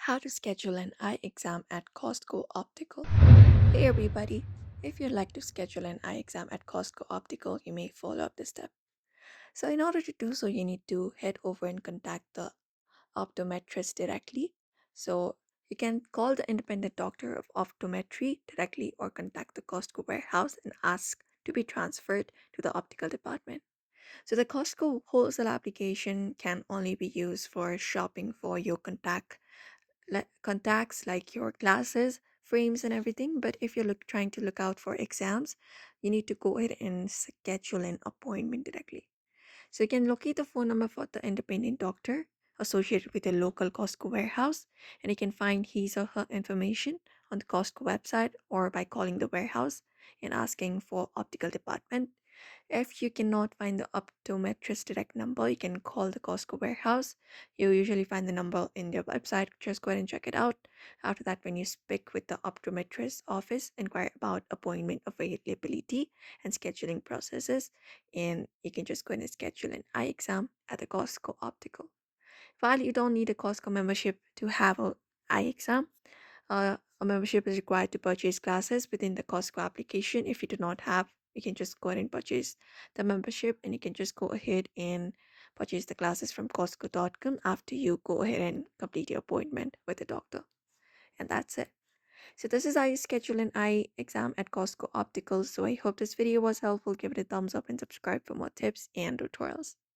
How to schedule an eye exam at Costco Optical. Hey everybody, if you'd like to schedule an eye exam at Costco Optical, you may follow up this step. So, in order to do so, you need to head over and contact the optometrist directly. So, you can call the independent doctor of optometry directly or contact the Costco warehouse and ask to be transferred to the optical department. So, the Costco wholesale application can only be used for shopping for your contacts like your glasses, frames, and everything. But if you're trying to look out for exams, you need to go ahead and schedule an appointment directly. So you can locate the phone number for the independent doctor associated with a local Costco warehouse, and you can find his or her information on the Costco website or by calling the warehouse and asking for optical department. If you cannot find the optometrist direct number, you can call the Costco warehouse. You usually find the number in their website. Just go ahead and check it out. After that, when you speak with the optometrist office, inquire about appointment availability and scheduling processes, and you can just go ahead and schedule an eye exam at the Costco Optical. While you don't need a Costco membership to have a eye exam, a membership is required to purchase classes within the Costco application. If you do not have, you can just go ahead and purchase the membership, and you can just go ahead and purchase the classes from Costco.com after you go ahead and complete your appointment with the doctor. And that's it. So this is how you schedule an eye exam at Costco Optical. So I hope this video was helpful. Give it a thumbs up and subscribe for more tips and tutorials.